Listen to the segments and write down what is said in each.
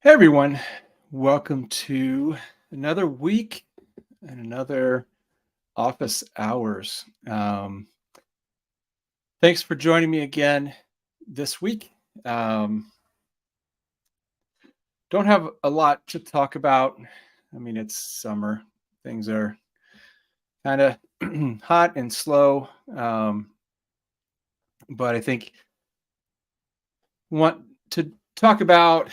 Hey everyone, welcome to another week and another office hours. Thanks for joining me again this week. Um, don't have a lot to talk about. I mean, it's summer, things are kind of hot and slow. But I think want to talk about,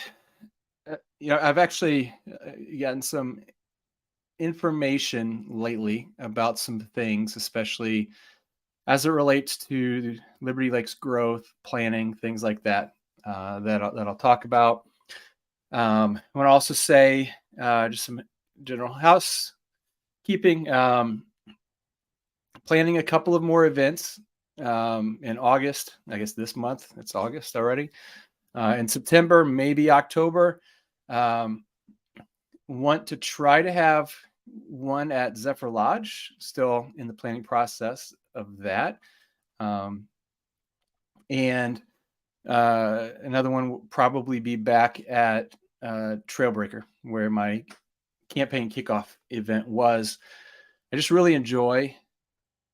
I've actually gotten some information lately about some things, especially as it relates to Liberty Lake's growth, planning, things like that, that I'll talk about. I want to also say just some general housekeeping, planning a couple of more events in August. I guess this month, it's August already. In September, maybe October. Um, want to try to have one at Zephyr Lodge, still in the planning process of that. Um, and another one will probably be back at Trailbreaker, where my campaign kickoff event was. I just really enjoy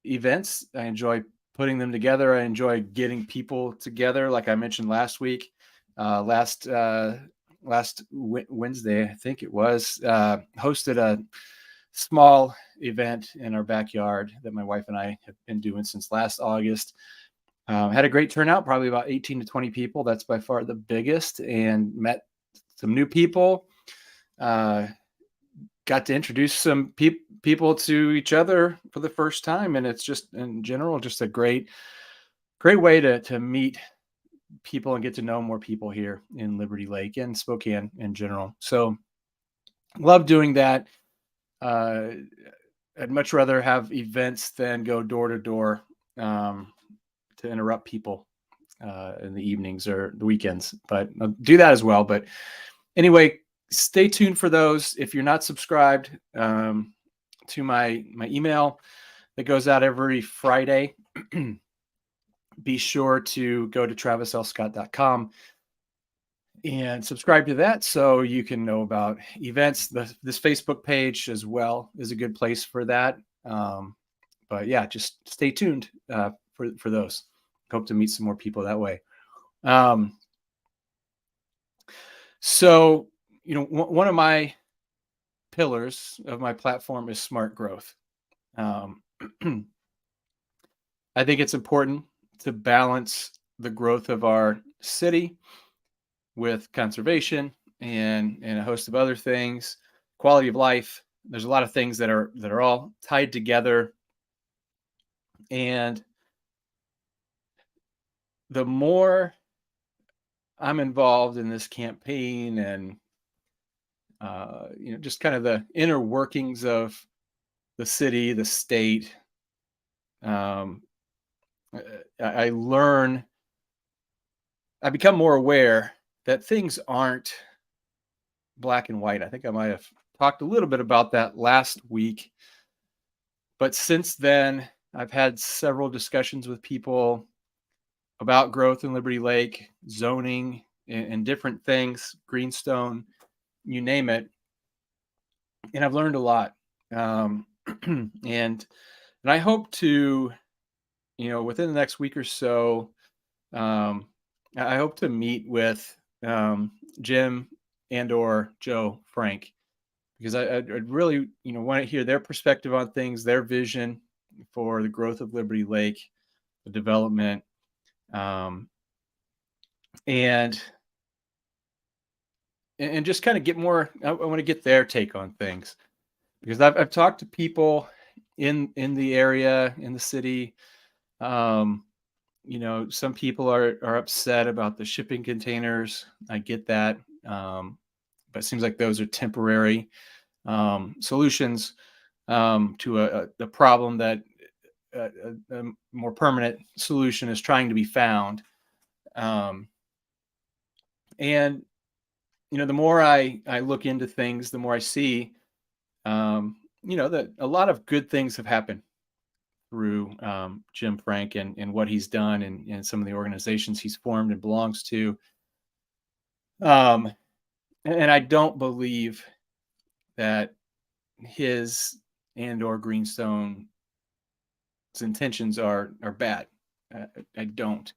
events. I enjoy putting them together. I enjoy getting people together. Like I mentioned last week, last Wednesday, I think it was, hosted a small event in our backyard that my wife and I have been doing since last August. Had a great turnout, probably about 18 to 20 people. That's by far the biggest, and met some new people. Uh, got to introduce some people to each other for the first time, and it's just in general just a great way to meet people and get to know more people here in Liberty Lake and Spokane in general. So love doing that. Uh, I'd much rather have events than go door to door to interrupt people in the evenings or the weekends, but I'll do that as well. But anyway, stay tuned for those. If you're not subscribed to my email that goes out every Friday, be sure to go to travislscott.com and subscribe to that so you can know about events. This Facebook page as well is a good place for that. But yeah, just stay tuned for those. Hope to meet some more people that way. Um, so, one of my pillars of my platform is smart growth. Um, I think it's important to balance the growth of our city with conservation and a host of other things, quality of life. There's a lot of things that are all tied together, and the more I'm involved in this campaign and just kind of the inner workings of the city, the state, um, I learn, I become more aware that things aren't black and white. I think I might have talked a little bit about that last week, but since then, I've had several discussions with people about growth in Liberty Lake, zoning, and different things, Greenstone, you name it, and I've learned a lot. Um, and I hope to, within the next week or so, um, I hope to meet with Jim and or Joe Frank, because I'd really, want to hear their perspective on things, their vision for the growth of Liberty Lake, the development, um, and just kind of get more. I want to get their take on things, because I've talked to people in the area, in the city. Um, some people are upset about the shipping containers. I get that, but it seems like those are temporary solutions to a problem that a more permanent solution is trying to be found. Um, and the more I look into things, the more I see, that a lot of good things have happened through Jim Frank and what he's done and some of the organizations he's formed and belongs to. Um, and I don't believe that his and or Greenstone's intentions are bad. I don't.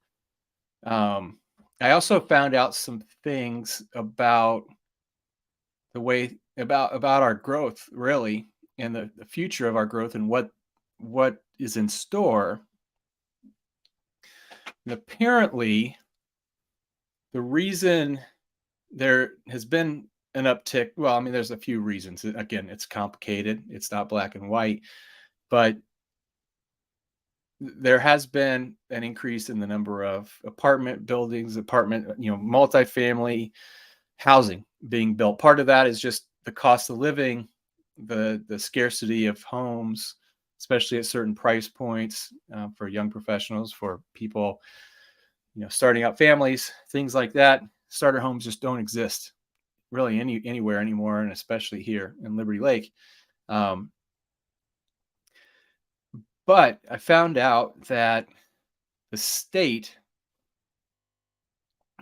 Um, I also found out some things about the way about our growth, really, and the future of our growth, and what is in store. And apparently, the reason there has been an uptick, well, I mean, there's a few reasons. Again, it's complicated. It's not black and white, but there has been an increase in the number of apartment buildings, multifamily housing being built. Part of that is just the cost of living, the scarcity of homes, especially at certain price points, for young professionals, for people, starting out families, things like that. Starter homes just don't exist really anywhere anymore, and especially here in Liberty Lake. Um, but I found out that the state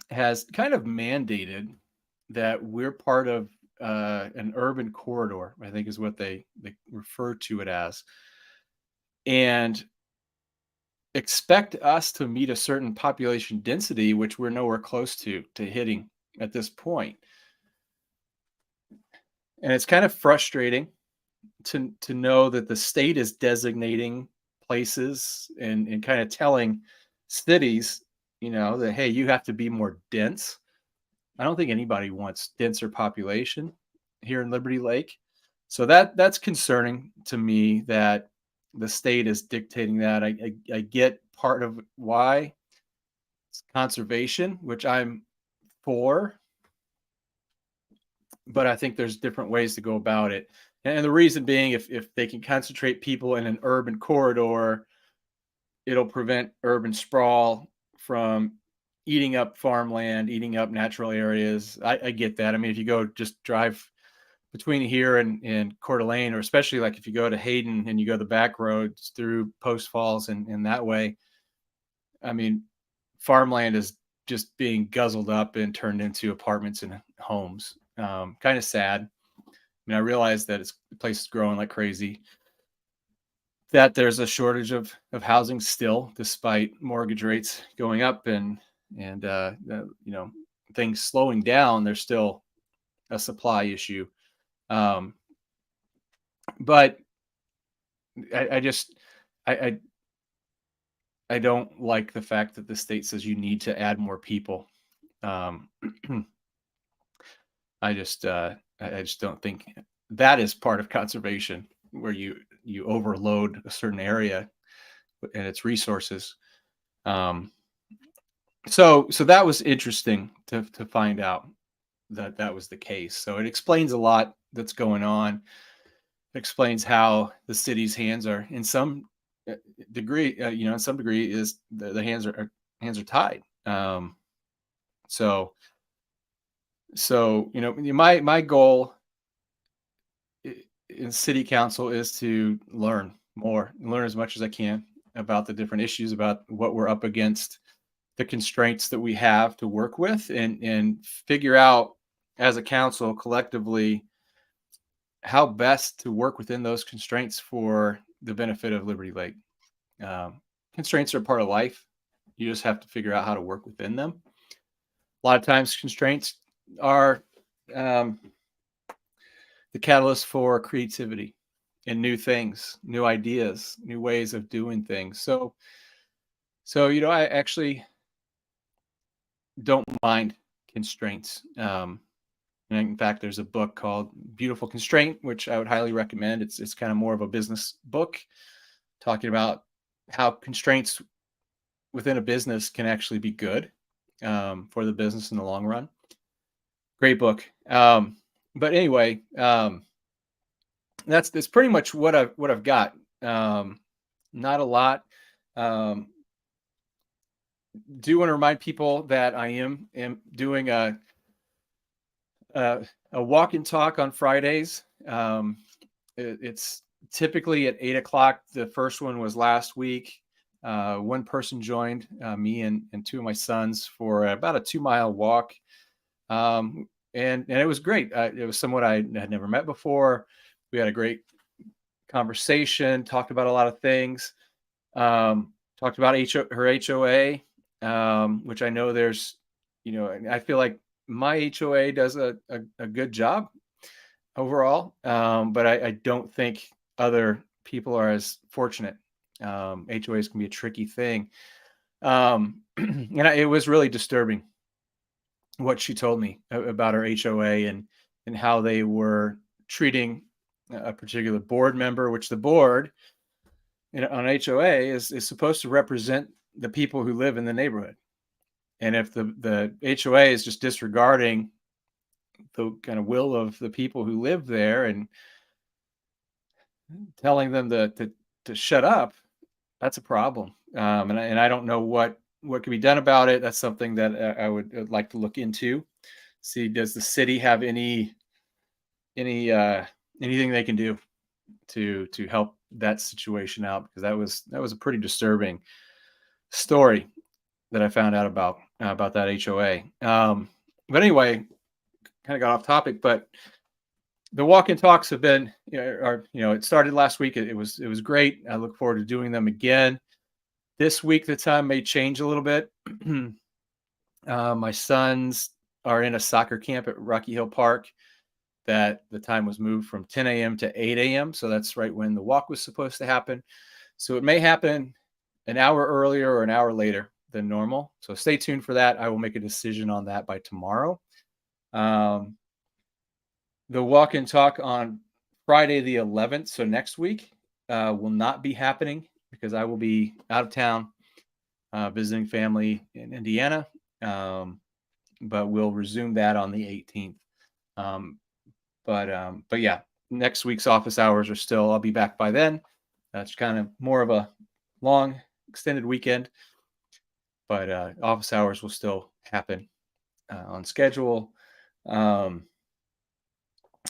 has kind of mandated that we're part of an urban corridor, I think is what they refer to it as, and expect us to meet a certain population density, which we're nowhere close to hitting at this point. And it's kind of frustrating to know that the state is designating places and kind of telling cities, that hey, you have to be more dense. I don't think anybody wants denser population here in Liberty Lake. So that's concerning to me that the state is dictating that. I get part of why. It's conservation, which I'm for, but I think there's different ways to go about it. And the reason being, if they can concentrate people in an urban corridor, it'll prevent urban sprawl from eating up farmland, eating up natural areas. I get that. I mean, if you go just drive between here and Coeur d'Alene, or especially like if you go to Hayden and you go the back roads through Post Falls and that way, I mean, farmland is just being guzzled up and turned into apartments and homes. Kind of sad. I mean, I realize that the place is growing like crazy, that there's a shortage of housing still, despite mortgage rates going up and things slowing down. There's still a supply issue, um, but I just I I don't like the fact that the state says you need to add more people. Um, I just don't think that is part of conservation, where you overload a certain area and its resources. Um, so that was interesting to find out that that was the case. So it explains a lot that's going on. It explains how the city's hands are, in some degree, in some degree, is the hands are tied. So my goal in city council is to learn as much as I can about the different issues, about what we're up against, the constraints that we have to work with, and figure out as a council collectively how best to work within those constraints for the benefit of Liberty Lake. Um, Constraints are part of life. You just have to figure out how to work within them. A lot of times, constraints are um, the catalyst for creativity and new things, new ideas, new ways of doing things. So I actually don't mind constraints. And in fact, there's a book called Beautiful Constraint, which I would highly recommend. It's kind of more of a business book, talking about how constraints within a business can actually be good, for the business in the long run. Great book. But anyway, that's pretty much what I've got. Not a lot. Um, do want to remind people that I am doing a walk and talk on Fridays. It's typically at 8 o'clock. The first one was last week. One person joined me and two of my sons for about a 2-mile walk. and it was great. It was someone I had never met before. We had a great conversation, talked about a lot of things. Talked about her HOA, which I know there's, I feel like my HOA does a good job overall, but I don't think other people are as fortunate. HOAs can be a tricky thing. It was really disturbing what she told me about her HOA and how they were treating a particular board member, which the board on HOA is supposed to represent the people who live in the neighborhood. And if the HOA is just disregarding the kind of will of the people who live there and telling them to shut up, that's a problem. And I don't know what can be done about it. That's something that I would like to look into. See, does the city have any anything they can do to help that situation out? Because that was a pretty disturbing story that I found out about that HOA. But anyway, kind of got off topic, but the walk-in talks have been, it started last week. It was great. I look forward to doing them again. This week, the time may change a little bit. My sons are in a soccer camp at Rocky Hill Park that the time was moved from 10 a.m. to 8 a.m. So that's right when the walk was supposed to happen. So it may happen an hour earlier or an hour later than normal. So stay tuned for that. I will make a decision on that by tomorrow. The walk and talk on Friday the 11th, so next week, will not be happening because I will be out of town visiting family in Indiana. But we'll resume that on the 18th. But yeah, next week's office hours are still, I'll be back by then. That's kind of more of a long extended weekend, but office hours will still happen on schedule. And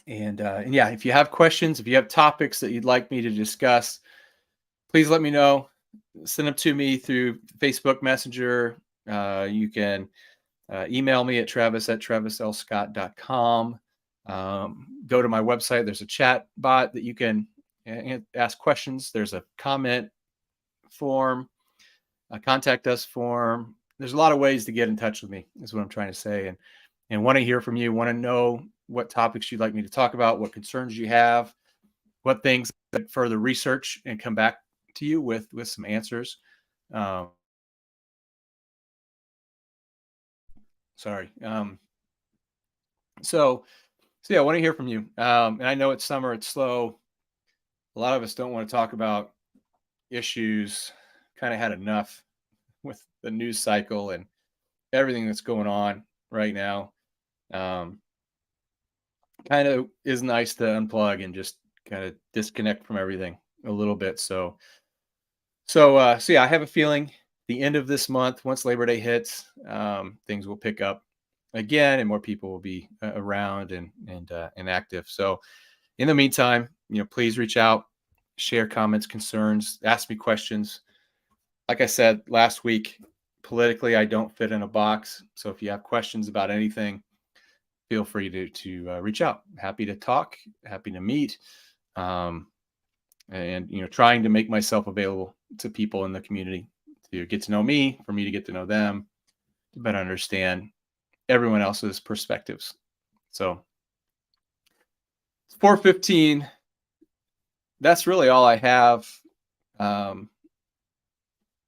yeah, if you have questions, if you have topics that you'd like me to discuss, please let me know. Send them to me through Facebook Messenger. You can email me at travis@travislscott.com. Go to my website. There's a chat bot that you can ask questions. There's a comment form, a contact us form. There's a lot of ways to get in touch with me, is what I'm trying to say. And want to hear from you, want to know what topics you'd like me to talk about, what concerns you have, what things that further research and come back to you with some answers. Sorry. So yeah, I want to hear from you. And I know it's summer, it's slow. A lot of us don't want to talk about issues, kind of had enough with the news cycle and everything that's going on right now. Kind of is nice to unplug and just kind of disconnect from everything a little bit. So yeah, I have a feeling the end of this month, once Labor Day hits, things will pick up again, and more people will be around and active. So, in the meantime, please reach out, share comments, concerns, ask me questions. Like I said last week, politically, I don't fit in a box. So if you have questions about anything, feel free to reach out. Happy to talk, happy to meet, and trying to make myself available to people in the community to get to know me, for me to get to know them, to better understand everyone else's perspectives. So it's 4:15. That's really all I have.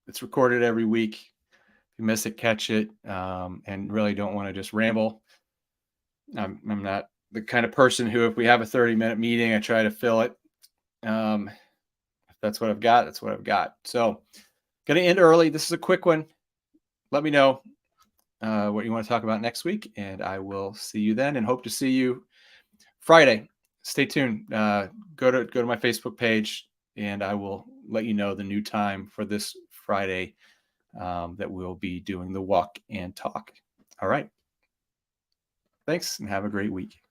It's recorded every week. If you miss it, catch it. And really don't want to just ramble. I'm not the kind of person who, if we have a 30-minute meeting, I try to fill it. If that's what I've got, that's what I've got. So going to end early. This is a quick one. Let me know what you want to talk about next week, and I will see you then, and hope to see you Friday. Stay tuned. Go to my Facebook page, and I will let you know the new time for this Friday that we'll be doing the walk and talk. All right. Thanks, and have a great week.